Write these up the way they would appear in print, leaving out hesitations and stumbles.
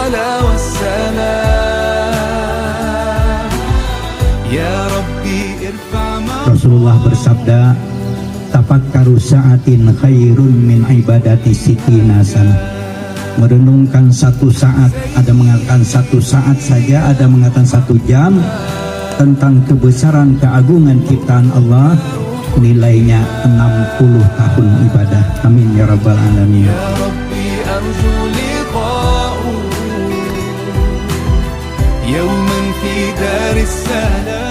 الصلاة والسلام يا ربي ارفع Rasulullah bersabda, tafakkaru sa'atin khairun min ibadati sitina sana. Merenungkan satu saat, ada mengatakan satu saat saja, ada mengatakan 1 jam, tentang kebesaran keagungan ciptaan Allah, nilainya 60 tahun ibadah. Amin ya rabbal alamin. يا ربي أرجو لقاء يوما في دار السلام.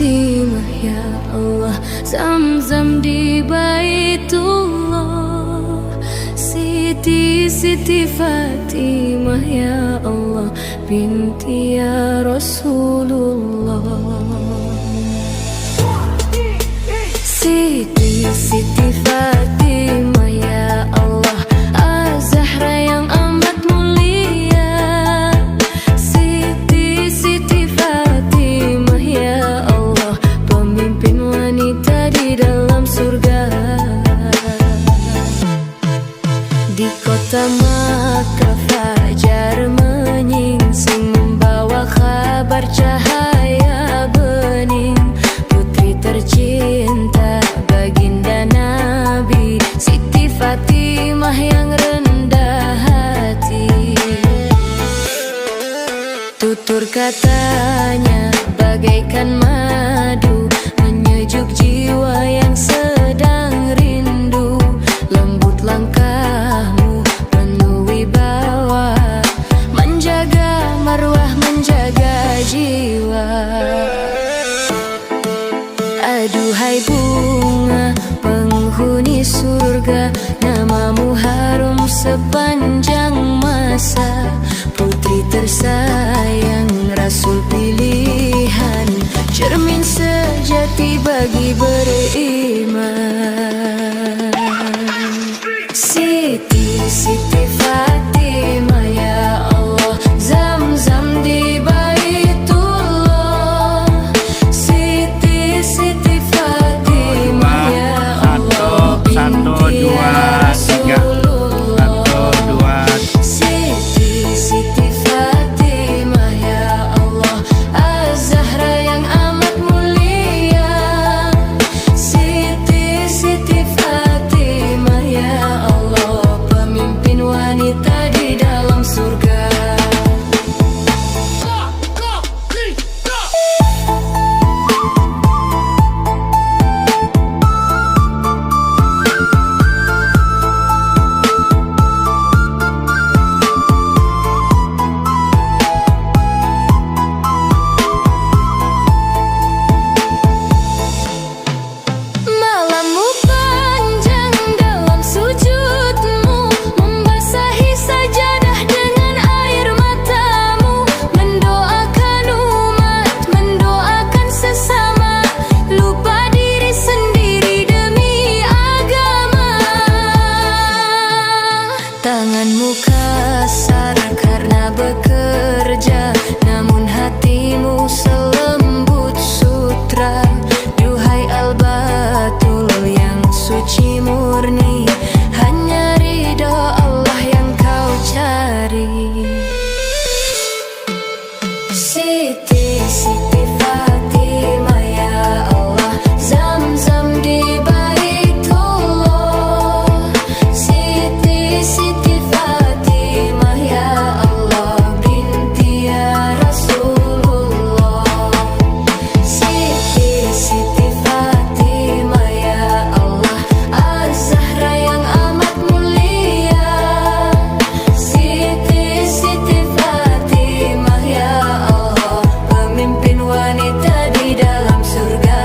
Fatimah ya Allah, Zamzam di Baitullah, Siti Fatimah ya Allah, binti ya Rasulullah. Siti Fatimah ya Allah, Az-Zahra yang amat mulia. Siti Fatimah ya Allah, pemimpin wanita di dalam surga. Di kota Makkah fajar menyingsing, membawa kabar cahaya bening. Putri tercinta baginda Nabi, Siti Fatimah yang rendah hati. Tutur katanya bagaikan madu, menyejuk jiwa yang sedang rindu. Lembut langkahmu penuh wibawa, menjaga marwah, menjaga jiwa. Aduhai bunga penghuni surga, namamu harum sepanjang masa. Putri tersayang, Rasul pilihan, cermin sejati bagi beriman. Siti Fatimah ya Allah, Zamzam di Baitullah. Siti Fatimah ya Allah, binti Rasulullah. Siti Fatimah ya Allah, Az-Zahra yang amat mulia. Siti Fatimah ya Allah, pemimpin wanita di dalam surga. Malammu panjang dalam sujudmu, membasahi sajadah dengan air matamu. Mendoakan umat, mendoakan sesama, lupa diri sendiri demi agama. Tanganmu kasar karena bekerja, namun hatimu selembut sutra. Duhai Al-Batul yang suci murni, hanya ridho Allah yang kau cari. Siti Fatimah ya Allah, Zamzam di Baitullah. Siti Fatimah ya Allah, binti ya Rasulullah. Siti Fatimah ya Allah, Az-Zahra yang amat mulia. Siti Fatimah ya Allah, pemimpin wanita di dalam surga.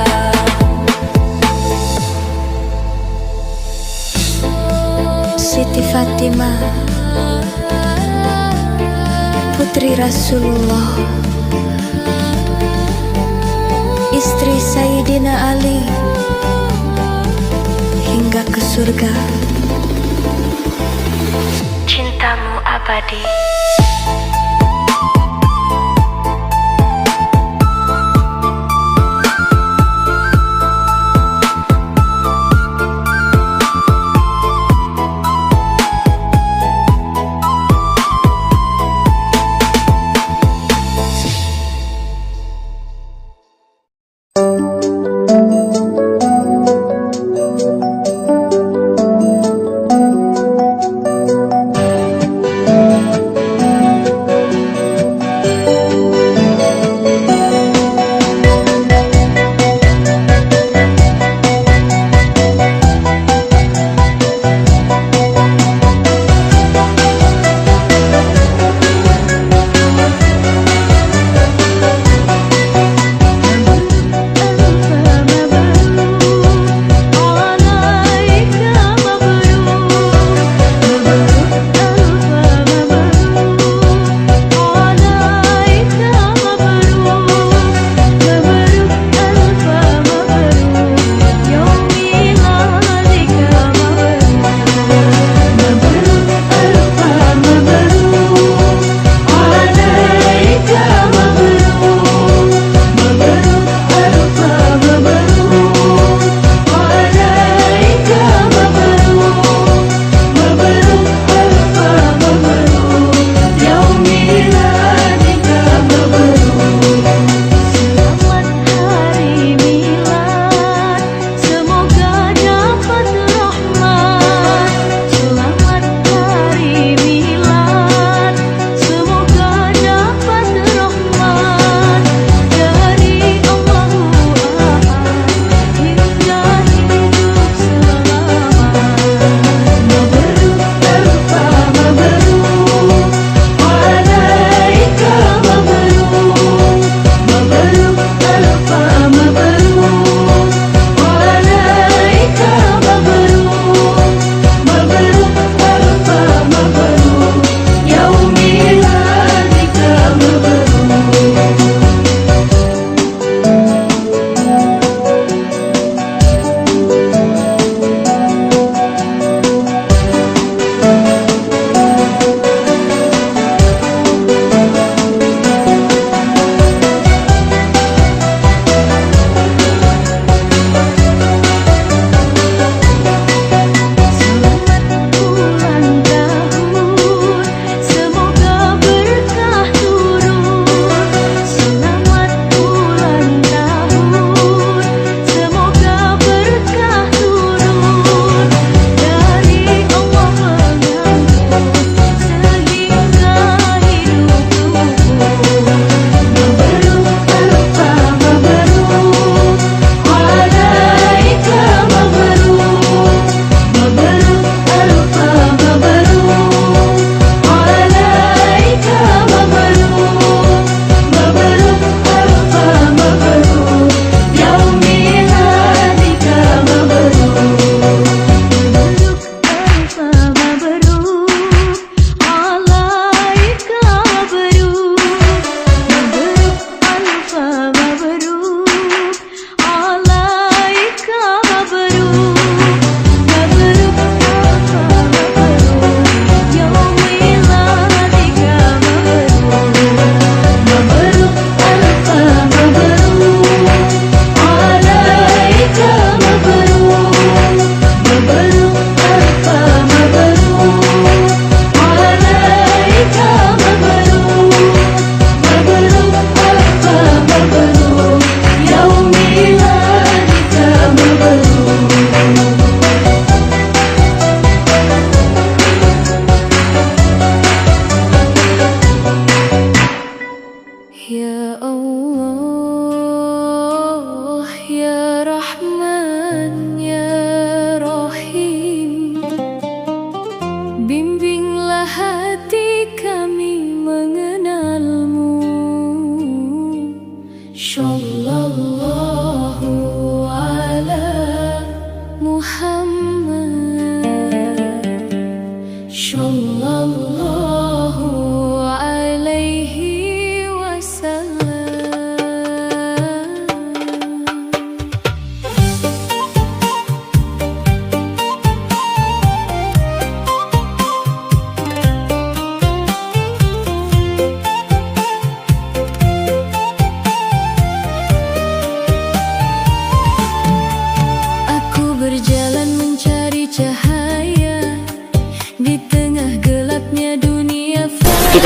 Siti Fatimah, putri Rasulullah, istri Sayyidina Ali hingga ke surga. Cintamu abadi.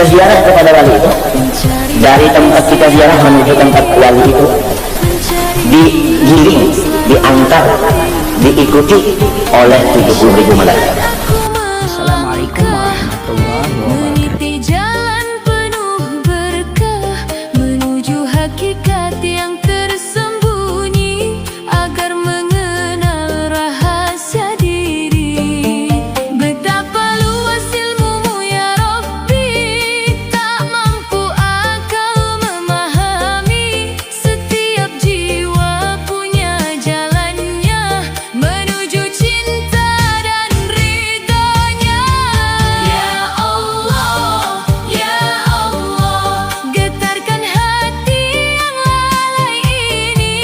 bisa ziarah kepada wali itu, dari tempat kita ziarah menuju tempat wali itu, digiring, diantar, diikuti oleh 70.000 malaikat. Assalamualaikum warahmatullahi wabarakatuh. Meniti jalan penuh berkah menuju hakikat yang tersembunyi agar mengenal rahasia diri. Betapa luas ilmumu ya Rabbi, tak mampu akal memahami. Setiap jiwa punya jalannya menuju cinta dan ridhonya. Ya Allah, ya Allah, getarkan hati yang lalai ini.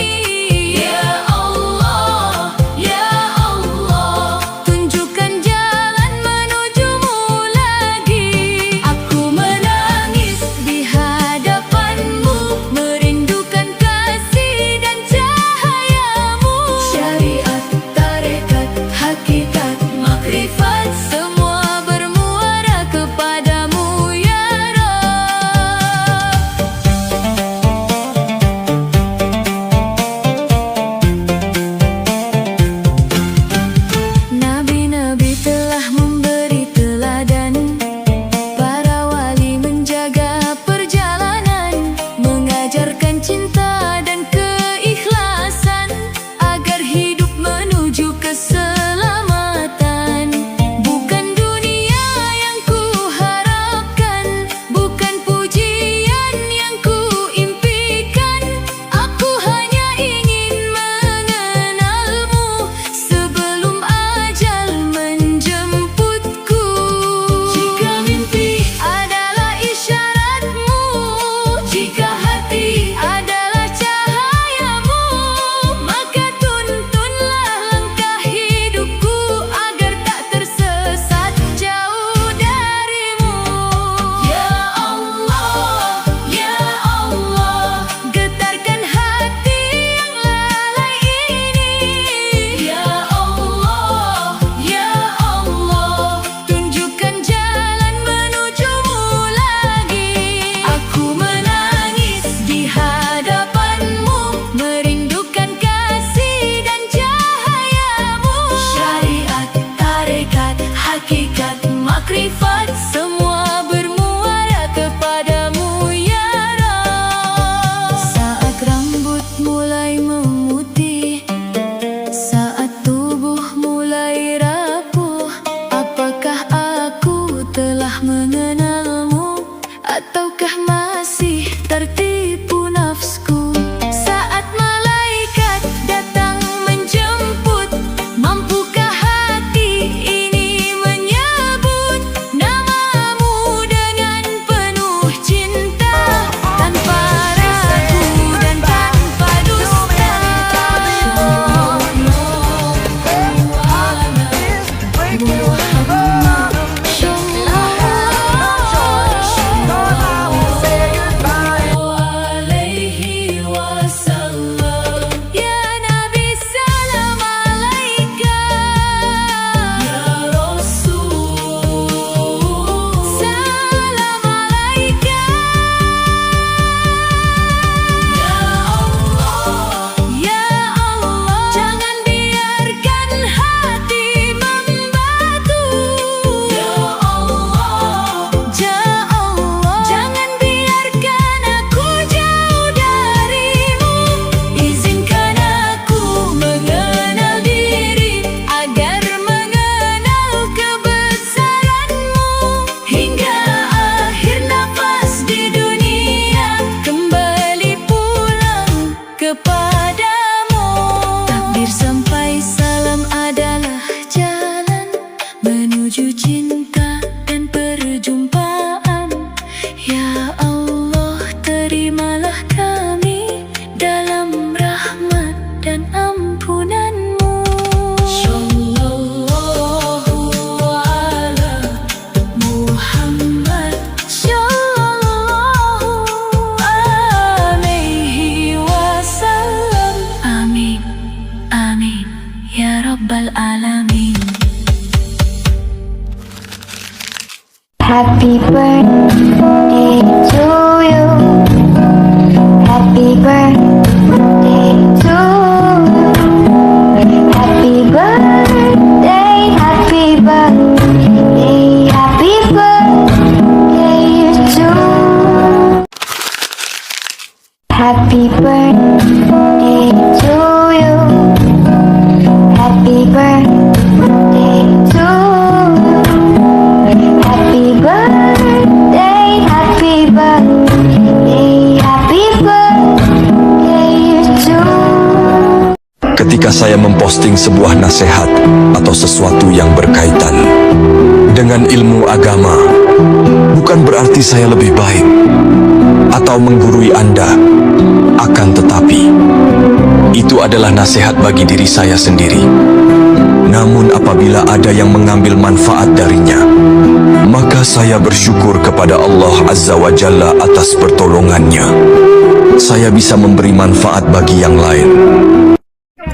Ya Allah, ya Allah, tunjukkan jalan menujumu lagi. Aku menangis di hadapanmu, merindukan kasih dan cahayamu. Syariat, tarekat, hakikat, makrifat, semua bermuara kepadamu ya Rabb. Nabi-nabi telah memberi teladan, para wali menjaga perjalanan, mengajarkan cinta dan keikhlasan agar hidup menuju keselamatan. Bukan dunia yang ku harapkan, bukan pujian yang ku impikan. Aku hanya ingin mengenalmu sebelum ajal menjemputku. Jika mimpi adalah isyaratmu, jika hati adalah cahayamu, maka tuntunlah langkah hidupku agar tak tersesat jauh darimu. Ya Allah, ya Allah, getarkan hati yang lalai ini. Ya Allah, ya Allah, tunjukkan jalan menujumu lagi. Aku menangis di hadapanmu, merindukan kasih dan cahayamu. Syariat, tarekat, hakikat, makrifat, semua bermuara kepadamu ya Rabb. Saat rambut mulai memutih, saat tubuh mulai rapuh, apakah aku telah mengenalmu ataukah masih tertipu nafsuku? Saat malaikat datang menjemput, mampukah hati ini menyebut namamu dengan penuh cinta, tanpa ragu dan tanpa dusta? Alaihi wasallam, ya Nabi salam alaika, ya Rasul salam alaika. Ya Allah, ya Allah, jangan biarkan hati membatu. Ya Allah, ya Allah, jangan biarkan aku jauh darimu. Izinkan aku mengenal diri agar mengenal kebesaranmu, hingga akhir nafas di dunia kembali pulang kepadamu. Takbir sampai salam adalah jalan menuju cinta dan perjumpaan. Ya Allah, terimalah kami dalam rahmat dan ampunanmu. Sallallahu ala Muhammad, sallallahu alaihi wasallam. Amin, amin, ya Rabbal alamin. Happy birthday to you. Happy birthday to you. Happy birthday, happy birthday, happy birthday to you. Happy birthday to you. Happy birthday to you. Happy birthday, happy birthday, happy birthday to you. Ketika saya memposting sebuah nasihat atau sesuatu yang berkaitan dengan ilmu agama, bukan berarti saya lebih baik atau menggurui Anda. Akan tetapi, itu adalah nasihat bagi diri saya sendiri. Namun apabila ada yang mengambil manfaat darinya, maka saya bersyukur kepada Allah Azza wa Jalla atas pertolongannya. Saya bisa memberi manfaat bagi yang lain.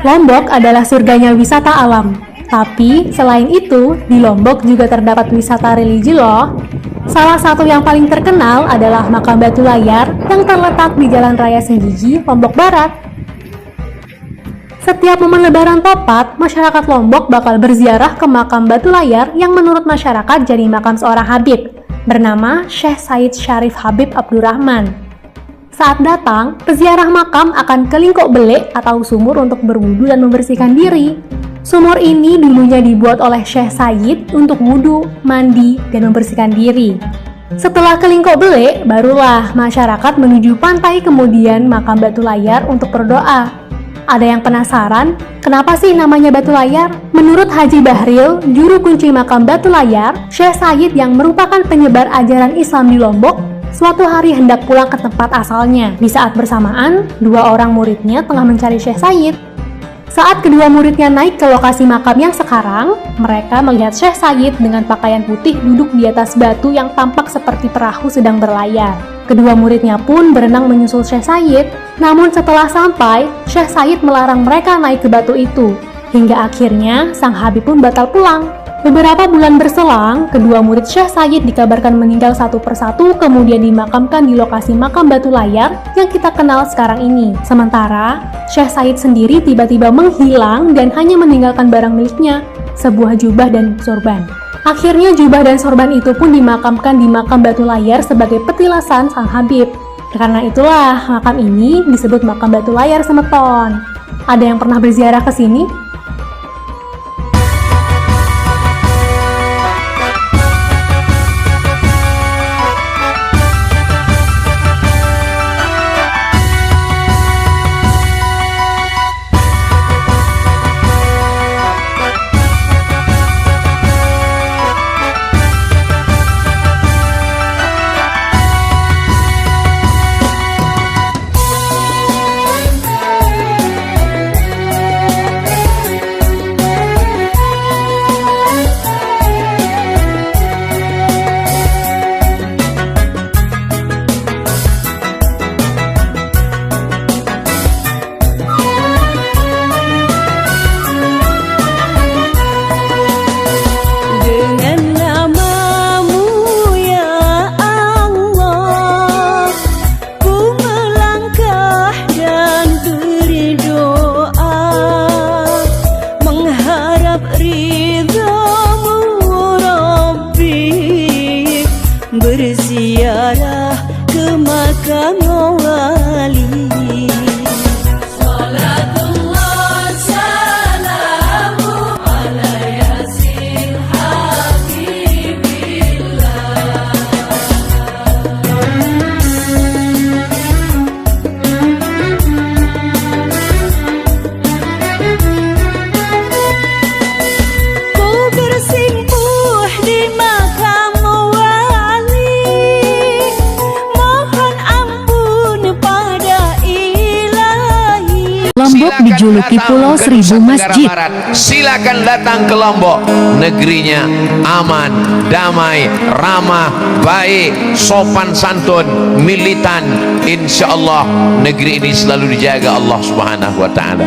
Lombok adalah surganya wisata alam. Tapi selain itu, di Lombok juga terdapat wisata religi loh. Salah satu yang paling terkenal adalah Makam Batu Layar yang terletak di Jalan Raya Senggigi, Lombok Barat. Setiap momen Lebaran tepat, masyarakat Lombok bakal berziarah ke Makam Batu Layar yang menurut masyarakat jadi makam seorang Habib, bernama Syekh Said Syarif Habib Abdurrahman. Saat datang, peziarah makam akan ke lingkok belik atau sumur untuk berwudu dan membersihkan diri. Sumur ini dulunya dibuat oleh Syekh Said untuk wudu, mandi, dan membersihkan diri. Setelah ke lingkok belik, barulah masyarakat menuju pantai kemudian Makam Batu Layar untuk berdoa. Ada yang penasaran, kenapa sih namanya Batu Layar? Menurut Haji Bahril, juru kunci Makam Batu Layar, Syekh Said yang merupakan penyebar ajaran Islam di Lombok, suatu hari hendak pulang ke tempat asalnya. Di saat bersamaan, dua orang muridnya tengah mencari Syekh Said. Saat kedua muridnya naik ke lokasi makam yang sekarang, mereka melihat Syekh Said dengan pakaian putih duduk di atas batu yang tampak seperti perahu sedang berlayar. Kedua muridnya pun berenang menyusul Syekh Said, namun setelah sampai, Syekh Said melarang mereka naik ke batu itu. Hingga akhirnya, sang Habib pun batal pulang. Beberapa bulan berselang, kedua murid Syekh Said dikabarkan meninggal satu persatu kemudian dimakamkan di lokasi Makam Batu Layar yang kita kenal sekarang ini. Sementara, Syekh Said sendiri tiba-tiba menghilang dan hanya meninggalkan barang miliknya, sebuah jubah dan sorban. Akhirnya jubah dan sorban itu pun dimakamkan di Makam Batu Layar sebagai petilasan sang Habib. Karena itulah makam ini disebut Makam Batu Layar Semeton. Ada yang pernah berziarah ke sini? Berziarah ke makam wali. Salatullah salamu ala yasin habibillah. Ku bersimpuh di makam Lombok dijuluki Pulau Seribu Masjid. Silakan datang ke Lombok. Negerinya aman, damai, ramah, baik, sopan santun, militan. Insya Allah negeri ini selalu dijaga Allah Subhanahu wa Ta'ala.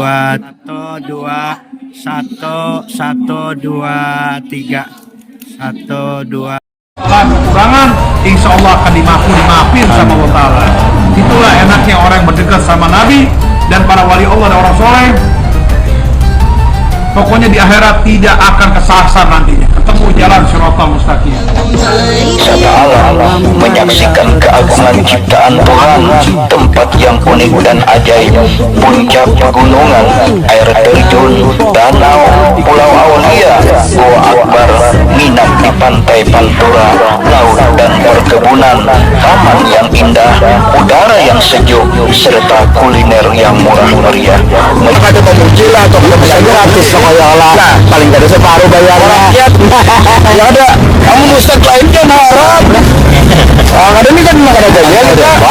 dua, satu, dua, satu, satu, dua, tiga, satu, dua. Kekurangan, insya Allah akan dimaafin sama Allah Ta'ala. Itulah enaknya orang yang berdekat sama Nabi dan para wali Allah dan orang soleh. Pokoknya di akhirat tidak akan kesasar nantinya, ketemu jalan Shiratal Mustaqim. Serta Allah menyaksikan keagungan ciptaan Tuhan, tempat yang unik dan ajaib, puncak pegunungan, air terjun, danau, pulau Aulia, Goa Akbar, nginap di pantai Pantura, laut dan berkebun. perkebunan, taman yang indah, udara yang sejuk, serta kuliner yang murah meriah. Ada pemuncil atau bisa gratis sama ya Allah. Paling tidak separuh bayarnya. Ya ada, kamu ustad lain kan harap. Ada ini kan makan aja ya kita.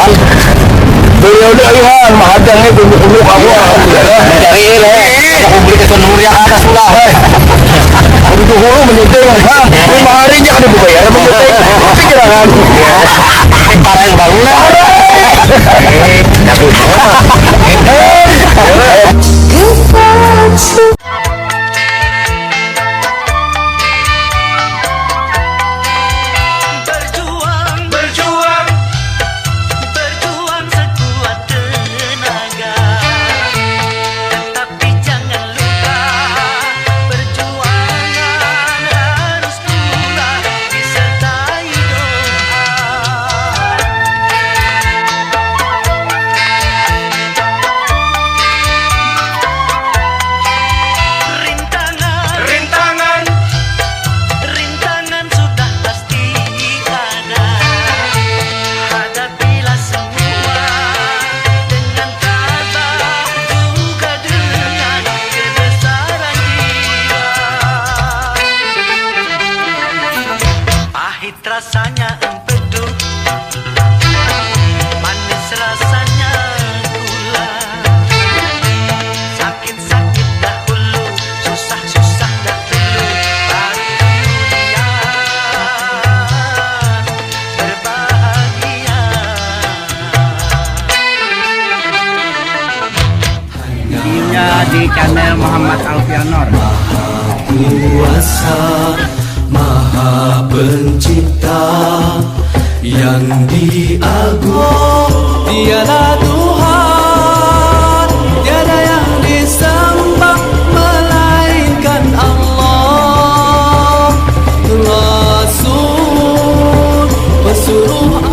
Beliau udah ihan, mahadangnya dulu kamu. Dari ini, aku beli ke Nur yang atas pula. Untuk hulu menyeting, 5 harinya kan dibayar menyeting. Pikiran aku. Parah yang bangun. Rasanya empedu, manis rasanya gula. Sakit-sakit dahulu, susah-susah dahulu, baru kemudian berbahagia. Videonya di channel Muhammad Alfianor. Kuasa Maha Pencipta yang diagung, Dialah Tuhan, tiada yang disembah melainkan Allah. Rasul pesuruh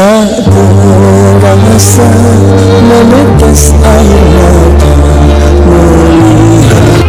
Tak terasa menetes air mata melihat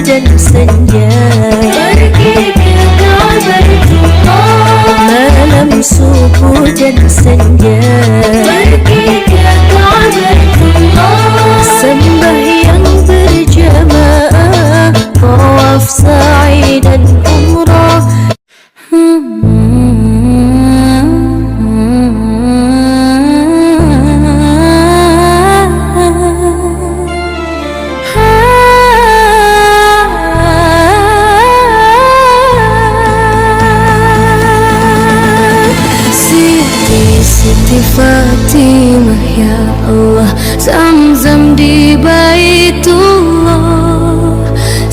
dan senja pergi ke Ka'batullah. Malam subuh dan senja pergi ke Ka'batullah. Sembahyang berjamaah, tawaf sa'i dan umrah. Siti Fatimah ya Allah, Zamzam di Baitullah.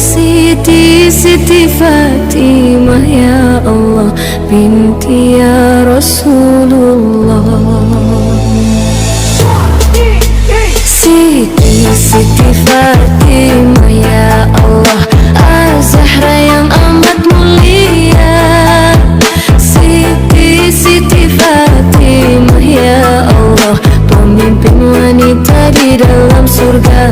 Siti Fatimah ya Allah, binti ya Rasulullah. Siti Fatimah ya Allah, Az-Zahra yang amat mulia. Siti Fatimah ya Allah, pemimpin wanita di dalam surga.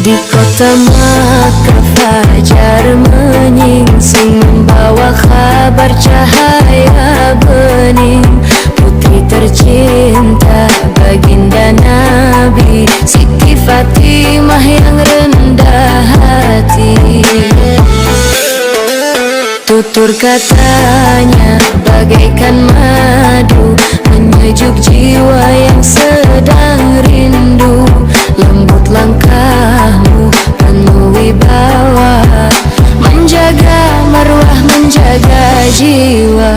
Di kota Makkah fajar menyingsing, membawa kabar cahaya bening. Putri tercinta baginda Nabi, Siti Fatimah yang rendah hati. Tutur katanya bagaikan madu, menyejuk jiwa yang sedang rindu. Lembut langkahmu penuh wibawa, menjaga marwah, menjaga jiwa.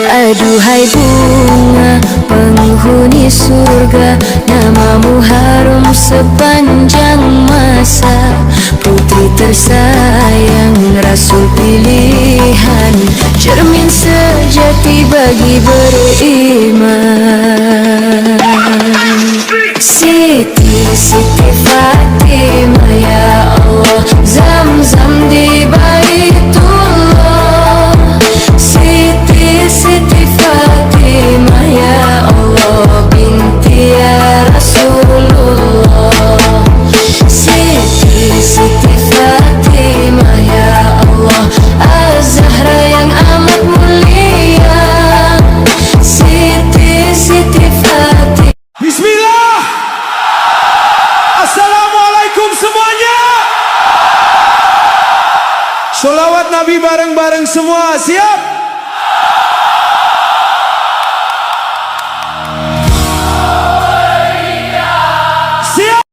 Aduhai bunga penghuni surga, namamu harum sepanjang masa. Putri tersayang, Rasul pilihan, cermin sejati bagi beriman. Siti Fatimah ya Allah, Zamzam di Baitullah. Siti Fatimah ya Allah, binti ya Rasulullah. Siti Fatimah ya Allah, Az-Zahra yang amat mulia. Siti Fatimah. Bismillah. Assalamualaikum semua. Sholawat Nabi bareng-bareng semua. Siap? Siap?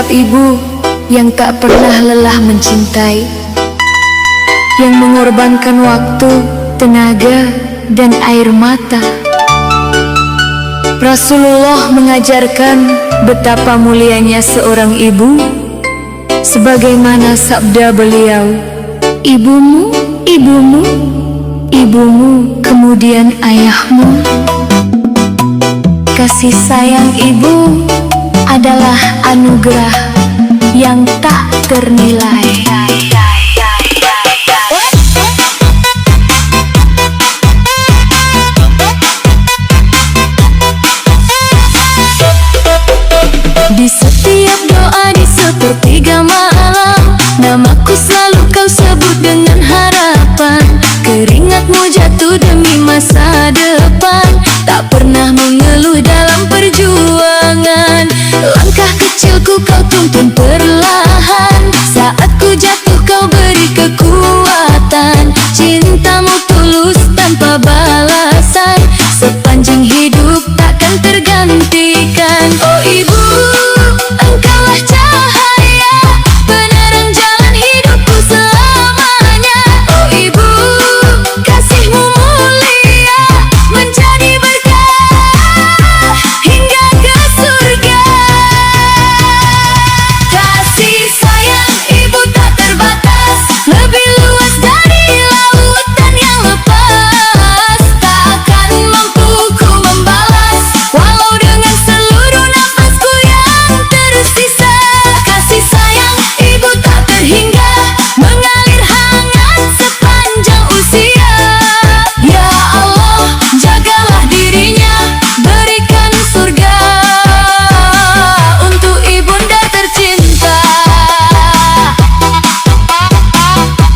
setiap ibu yang tak pernah lelah mencintai, yang mengorbankan waktu, tenaga, dan air mata. Rasulullah mengajarkan betapa mulianya seorang ibu, sebagaimana sabda beliau, ibumu, ibumu, ibumu, kemudian ayahmu. Kasih sayang ibu adalah anugerah yang tak ternilai. Di setiap doa di sepertiga malam, namaku selalu kau sebut dengan harapan. Keringatmu jatuh demi masa depan, tak pernah mengeluh dalam perjuangan. Langkah kecilku kau tuntun perlahan, saat ku jatuh kau beri kekuatan. Cintamu tulus tanpa balasan, sepanjang hidup takkan tergantikan. Oh ibu, engkaulah cahaya penerang jalan hidupku selamanya. Oh ibu, kasihmu mulia menjadi berkah hingga ke surga. Kasih sayang ibu tak terbatas, lebih luas dari lautan yang lepas. Takkan mampu ku membalas, walau dengan seluruh nafasku yang tersisa. Kasih sayang ibu tak terhingga, mengalir hangat sepanjang usia. Ya Allah, jagalah dirinya, berikan surga untuk ibunda tercinta.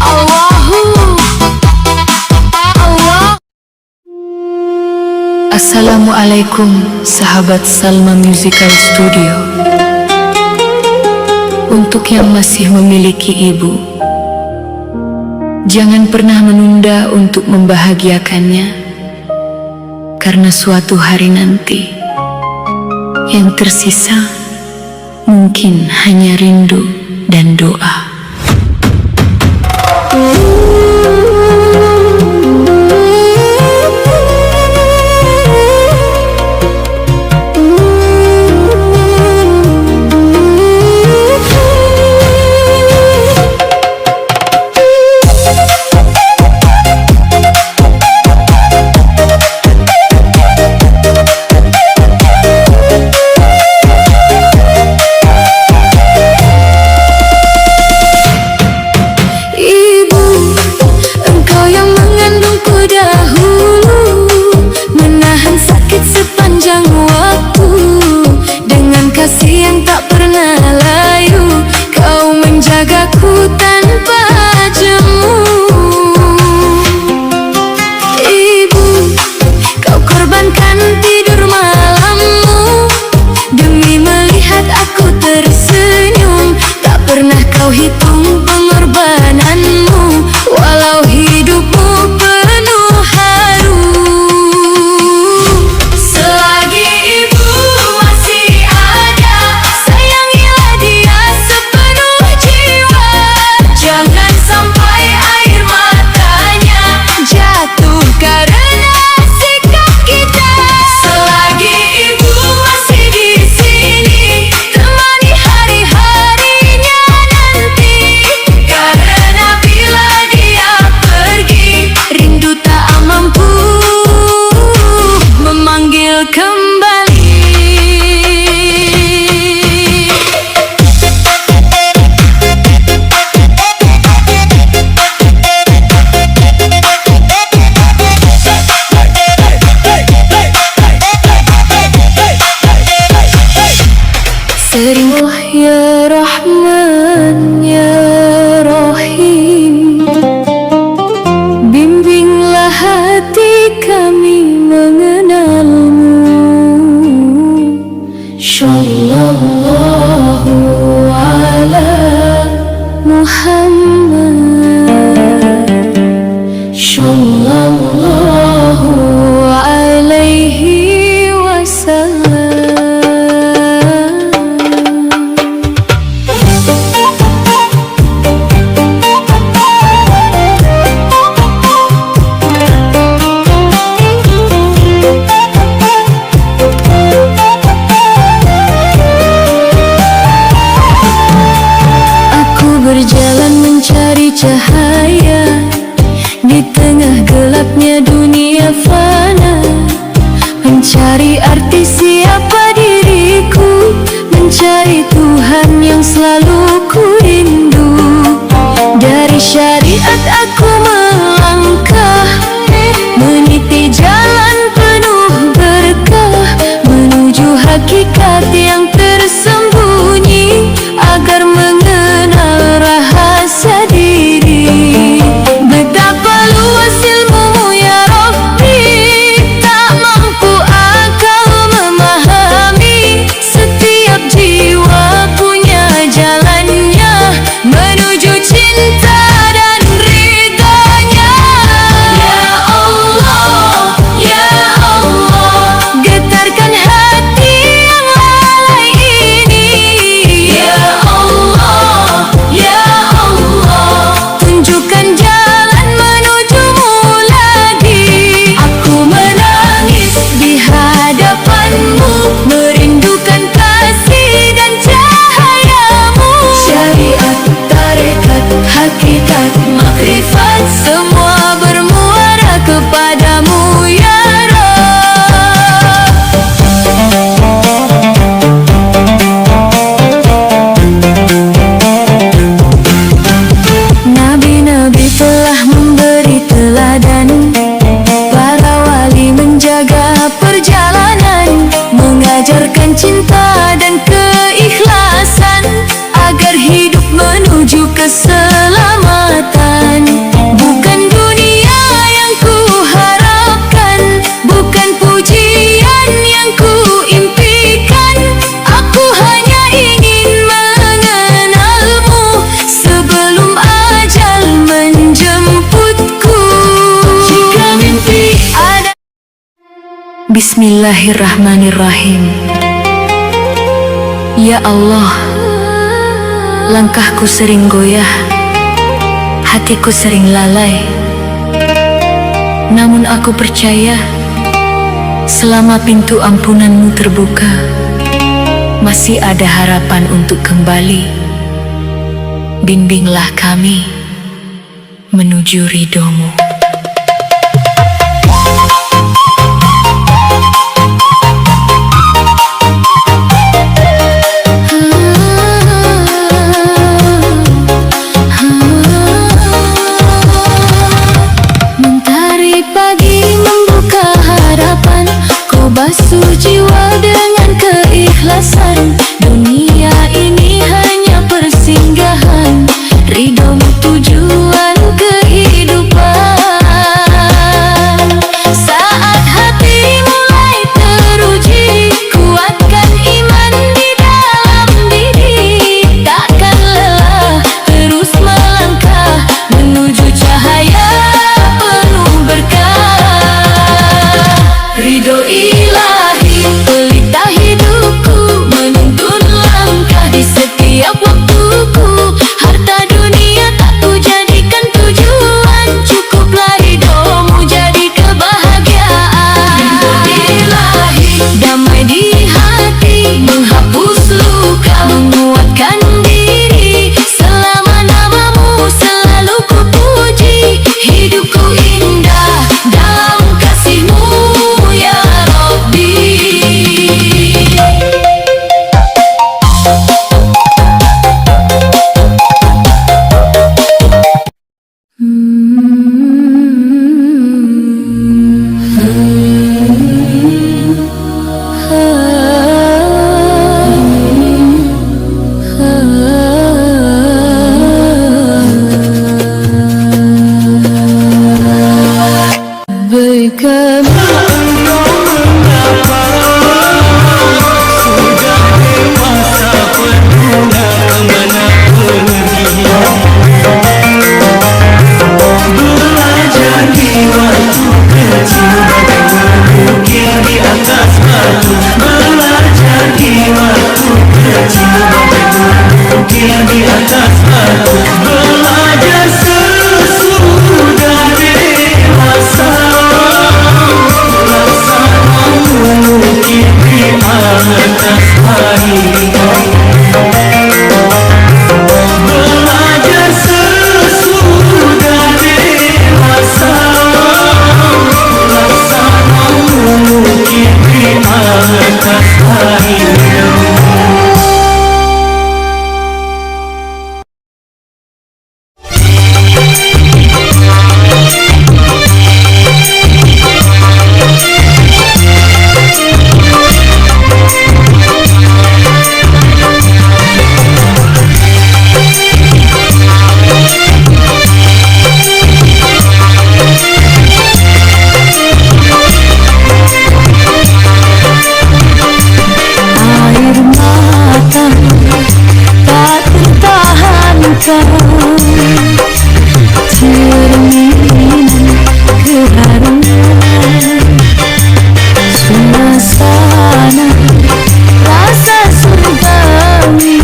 Allah. Assalamualaikum sahabat Salma Musical Studio. Untuk yang masih memiliki ibu, jangan pernah menunda untuk membahagiakannya, karena suatu hari nanti yang tersisa mungkin hanya rindu dan doa. cahaya di tengah gelapnya dunia fana. Mencari arti siapa diriku, mencari Tuhan yang selalu ku rindu. Dari syariat aku melangkah, meniti jalan penuh berkah, menuju hakikat yang tersembunyi, agar mengenal rahasia diri. Betapa luas ilmumu ya Rabbi, tak mampu akal memahami. Setiap jiwa punya jalannya menuju cinta dan ridhonya. Ya Allah, ya Allah, getarkan hati yang lalai ini. Ya Allah, ya Allah, tunjukkan jalan menujumu lagi. Aku menangis di hadapanmu, merindukan kasih dan cahayamu. Syariat, tarekat, hakikat, makrifat, semua bermuara kepadamu ya Rabb. Nabi-nabi telah memberi teladan, para wali menjaga perjalanan, mengajarkan cinta dan keikhlasan, agar hidup menuju keselamatan. Bukan dunia yang ku harapkan, bukan pujian yang ku impikan. Aku hanya ingin mengenalmu sebelum ajal menjemputku. Jika mimpi ada. Bismillahirrahmanirrahim. Ya Allah, langkahku sering goyah, hatiku sering lalai. Namun aku percaya, selama pintu ampunanmu terbuka, masih ada harapan untuk kembali. Bimbinglah kami menuju ridhomu. Mentari pagi membuka harapan, kau basuh jiwa dengan keikhlasan. Dunia ini hanya persinggahan, ridhomu tujuan kehidupan. Saat hati mulai teruji, kuatkan iman di dalam diri. Takkan lelah, terus melangkah menuju cahaya penuh berkah. Ridho ilahi pelita hidupku, menuntun langkah di setiap waktuku. Harta dunia tak ku jadikan cerminan keharuman suasana rasa surgawi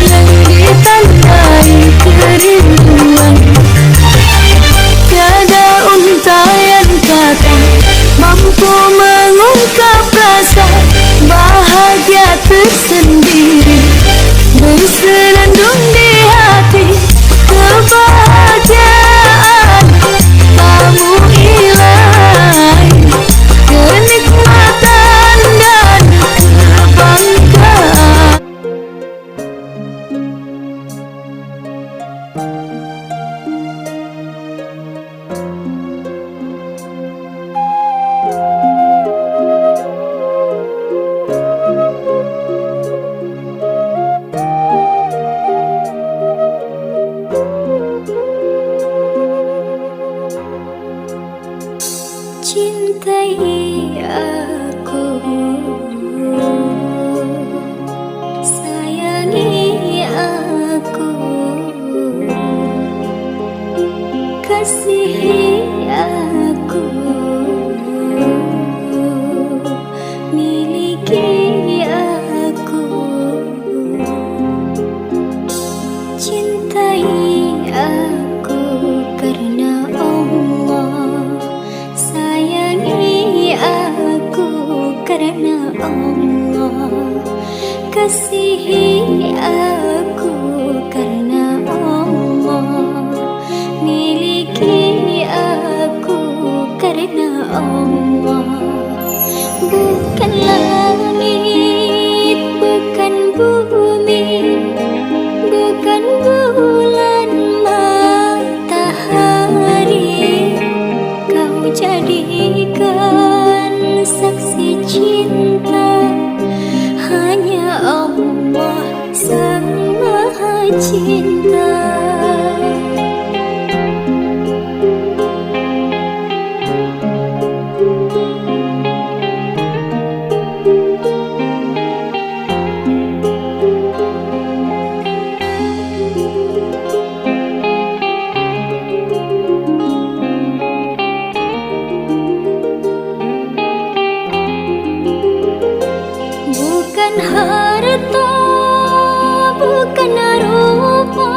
yang ditandai kerinduan. Tiada untayan kata mampu mengungkap rasa bahagia tersendiri bersenandung di hati. Kebahagiaan kamu ilahi, kenikmatan dan kebanggaan. Cintai aku, sayangi aku, kasihi aku, miliki aku. Cintai aku karena Allah, sayangi aku karena Allah, kasihi aku karena Allah, miliki aku karena Allah. Bukan langit, bukan bumi, bukan bulan matahari, kau jadikan saksi cinta. Hanya Allah Sang Maha Cinta. Bukan harta, bukan rupa,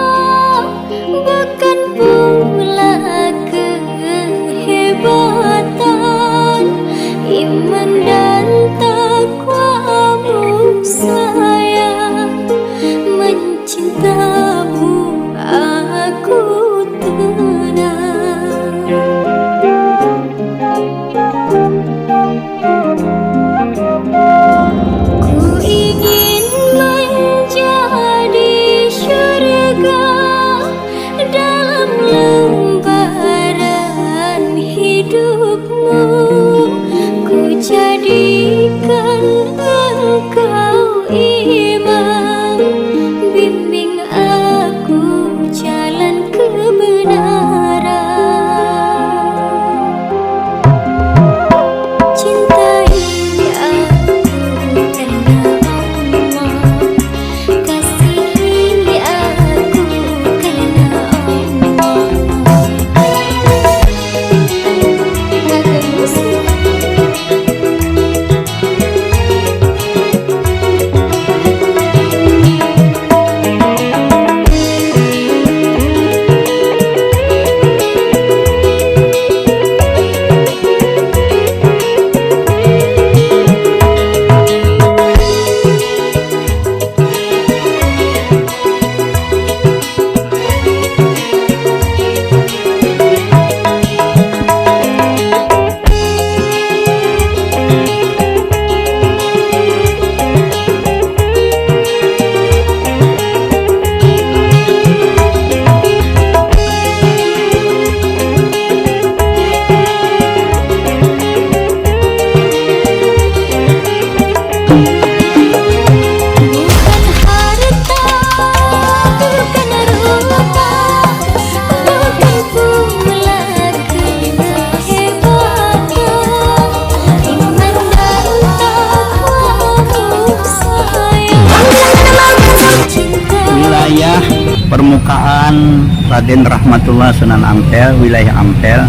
permukaan Raden Rahmatullah Sunan Ampel, wilayah Ampel.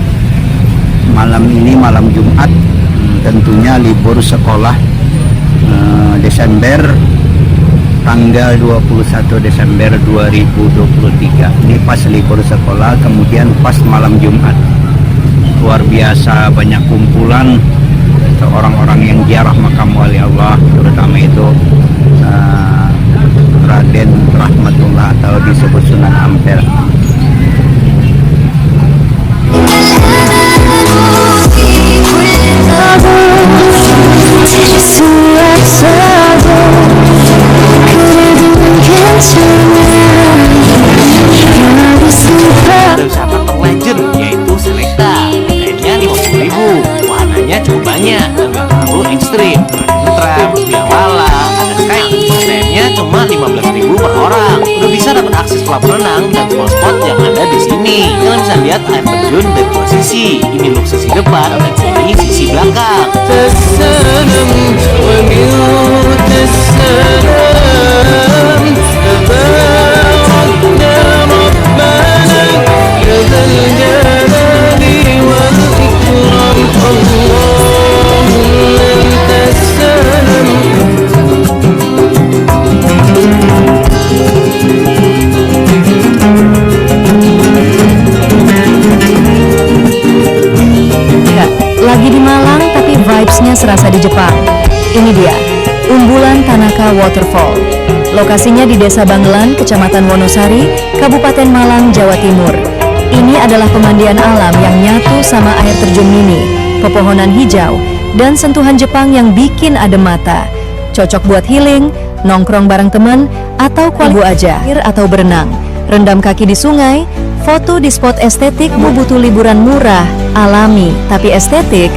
Malam ini malam Jumat, tentunya libur sekolah Desember, tanggal 21 Desember 2023. Ini pas libur sekolah, kemudian pas malam Jumat. Luar biasa banyak kumpulan orang-orang yang ziarah makam wali Allah, terutama itu Raden Rahmatullah atau disebut Sunan Ampel. Ada wisata terlegend yaitu Selekta. Harganya 50.000, wahananya cukup banyak dan gak terlalu ekstrim. Tram, biawala, ada kayak stepnya cuma 15.000 per orang. Udah bisa dapat akses kolam renang dan semua spot yang ada di sini. Kalian bisa lihat air terjun dari dua sisi. Ini look sisi depan dan ini sisi belakang. Lagi di Malang tapi vibes-nya serasa di Jepang. Ini dia, Umbulan Tanaka Waterfall. Lokasinya di Desa Bangelan, Kecamatan Wonosari, Kabupaten Malang, Jawa Timur. Ini adalah pemandian alam yang nyatu sama air terjun mini, pepohonan hijau, dan sentuhan Jepang yang bikin adem mata. Cocok buat healing, nongkrong bareng temen, atau kualibu aja, atau berenang. Rendam kaki di sungai, foto di spot estetik. Mau butuh liburan murah, alami, tapi estetik,